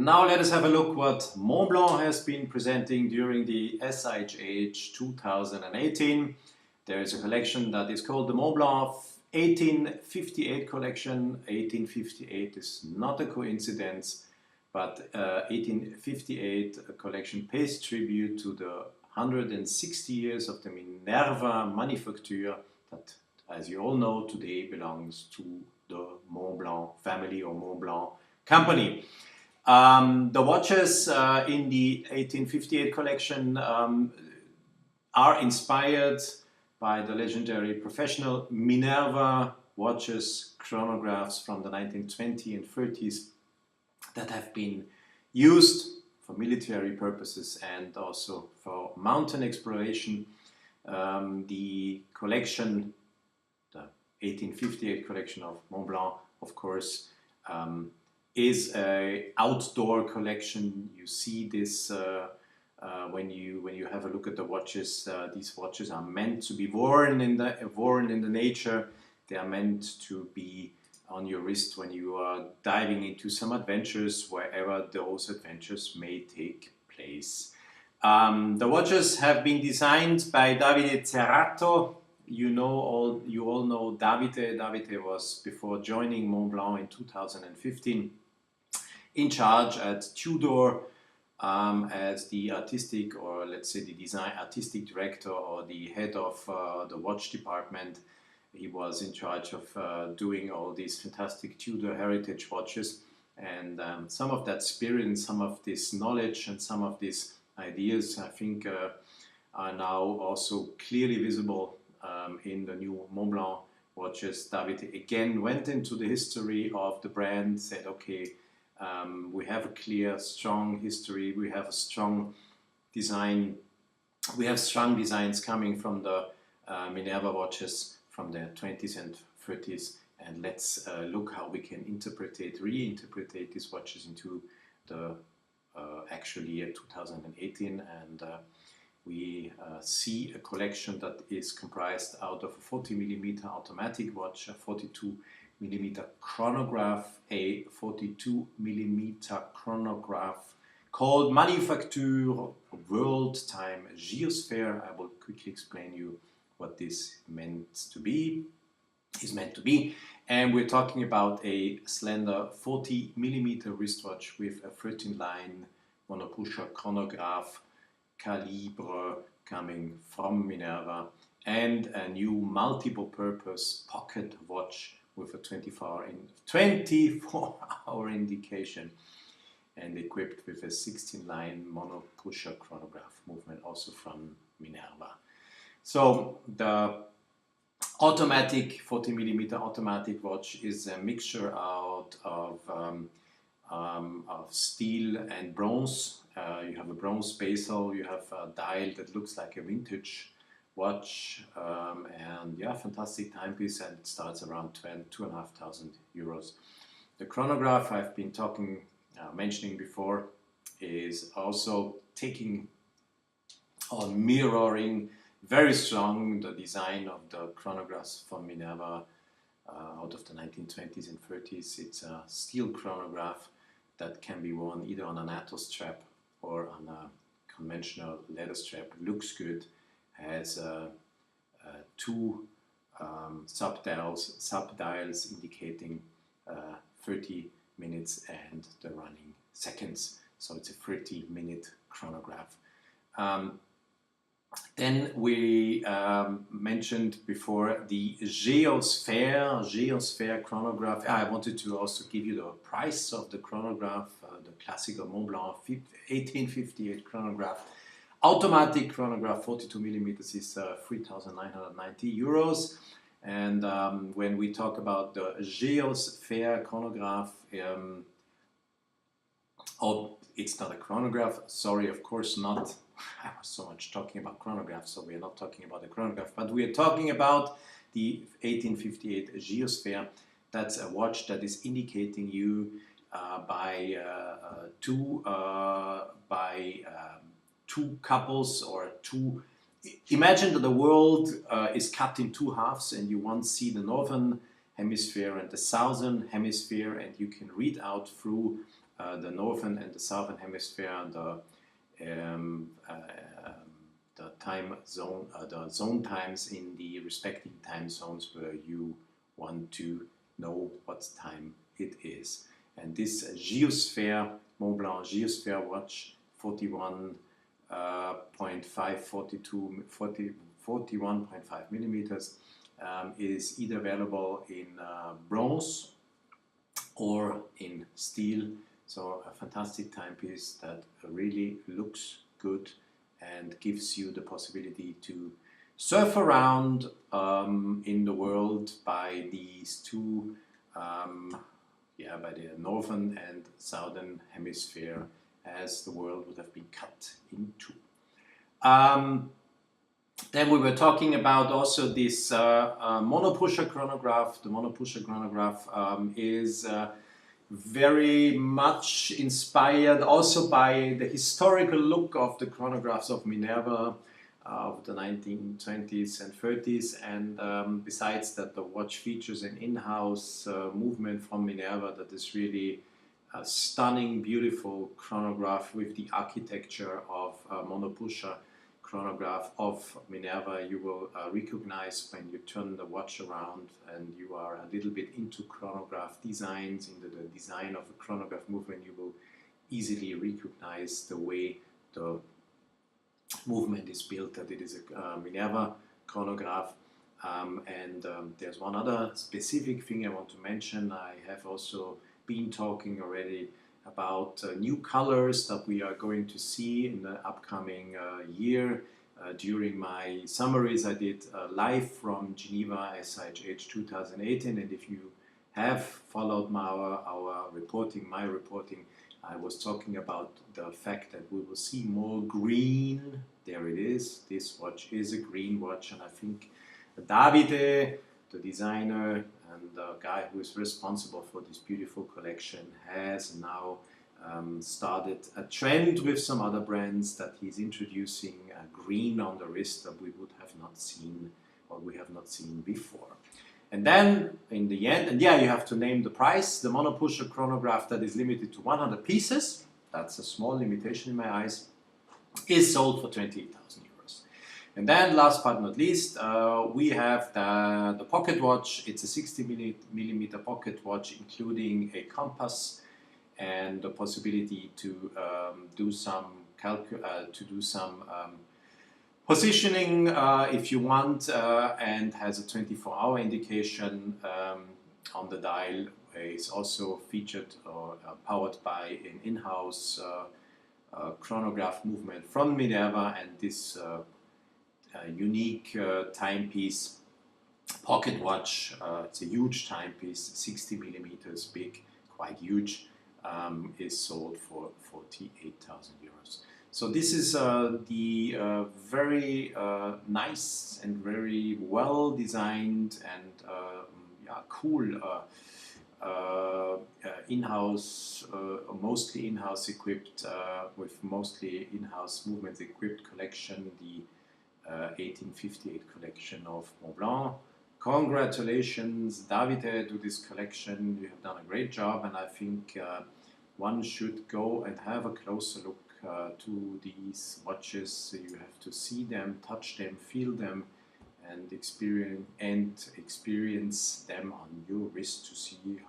Now let us have a look what Montblanc has been presenting during the SIHH 2018. There is a collection that is called the Montblanc 1858 collection. 1858 is not a coincidence, but 1858 collection pays tribute to the 160 years of the Minerva manufacture that, as you all know, today belongs to the Montblanc family or Montblanc company. The watches in the 1858 collection are inspired by the legendary professional Minerva watches, chronographs from the 1920s and 30s that have been used for military purposes and also for mountain exploration. The collection, the 1858 collection of Montblanc, of course, is an outdoor collection. You see this when you have a look at the watches. These watches are meant to be worn in the nature. They are meant to be on your wrist when you are diving into some adventures, wherever those adventures may take place. The watches have been designed by Davide Cerrato. You all know Davide. Davide was, before joining Montblanc in 2015, in charge at Tudor as the artistic, or let's say the design artistic director, or the head of the watch department. He was in charge of doing all these fantastic Tudor heritage watches, and some of that spirit and some of this knowledge and some of these ideas, I think, are now also clearly visible in the new Montblanc watches. David again went into the history of the brand, said, okay, we have a clear, strong history, we have a strong design, we have strong designs coming from the Minerva watches from the 20s and 30s, and let's look how we can reinterpret these watches into the actual year 2018, and we see a collection that is comprised out of a 40mm automatic watch, a 42mm chronograph, a 42mm chronograph called Manufacture World Time Geosphere. I will quickly explain you what this is meant to be. And we're talking about a slender 40mm wristwatch with a 13-line Manapua Chronograph calibre coming from Minerva, and a new multiple-purpose pocket watch with a 24-hour indication and equipped with a 16-line Manapua Chronograph movement, also from Minerva. So the automatic 40mm automatic watch is a mixture out of steel and bronze. You have a bronze bezel, you have a dial that looks like a vintage watch, and yeah, fantastic timepiece, and it starts around 2,500 euros. The chronograph I've been mentioning before is also taking on mirroring very strong the design of the chronographs from Minerva out of the 1920s and 30s. It's a steel chronograph that can be worn either on an Atos strap or on a conventional leather strap. Looks good, has two sub-dials indicating 30 minutes and the running seconds. So it's a 30-minute chronograph. Then we mentioned before the Geosphere chronograph. I wanted to also give you the price of the chronograph, the classical Montblanc 1858 chronograph. Automatic chronograph 42mm is 3,990 euros. And when we talk about the Geosphere chronograph, it's not a chronograph, sorry, of course not. I was so much talking about chronographs, so we are not talking about the chronograph, but we are talking about the 1858 Geosphere. That's a watch that is indicating you by two couples, or two. Imagine that the world is cut in two halves, and you once see the northern hemisphere and the southern hemisphere, and you can read out through the northern and the southern hemisphere, the zone times in the respective time zones where you want to know what time it is. And this Geosphere, Montblanc Geosphere watch, 41.5 millimeters, is either available in bronze or in steel. So a fantastic timepiece that really looks good and gives you the possibility to surf around in the world by these two, by the northern and southern hemisphere, as the world would have been cut in two. Then we were talking about also this Manapua Chronograph. The Manapua Chronograph is very much inspired also by the historical look of the chronographs of Minerva of the 1920s and 30s, and besides that, the watch features an in-house movement from Minerva that is really a stunning, beautiful chronograph with the architecture of Manapua Chronograph of Minerva. You will recognize when you turn the watch around and you are a little bit into chronograph designs, into the design of a chronograph movement. You will easily recognize the way the movement is built, that it is a Minerva chronograph. There's one other specific thing I want to mention. I have also been talking already about new colors that we are going to see in the upcoming year. During my summaries I did live from Geneva SIHH 2018, and if you have followed our reporting, my reporting, I was talking about the fact that we will see more green. There it is. This watch is a green watch, and I think Davide, the designer and the guy who is responsible for this beautiful collection, has now started a trend with some other brands that he's introducing green on the wrist that we would have not seen, or we have not seen before. And then in the end, and yeah, you have to name the price. The Manapua Chronograph that is limited to 100 pieces, that's a small limitation in my eyes, is sold for 28,000 euros. And then last but not least, we have the pocket watch. It's a 60 millimeter pocket watch, including a compass and the possibility to do some positioning if you want, and has a 24-hour indication on the dial. It's also featured or powered by an in-house chronograph movement from Minerva, and this unique timepiece pocket watch, it's a huge timepiece, 60 millimeters big, quite huge, is sold for 48,000 euros. So this is the very nice and very well designed and cool in-house, mostly in-house equipped, with mostly in-house movements equipped collection, the 1858 collection of Montblanc. Congratulations, Davide, to this collection. You have done a great job, and I think one should go and have a closer look to these watches. You have to see them, touch them, feel them, and experience them on your wrist to see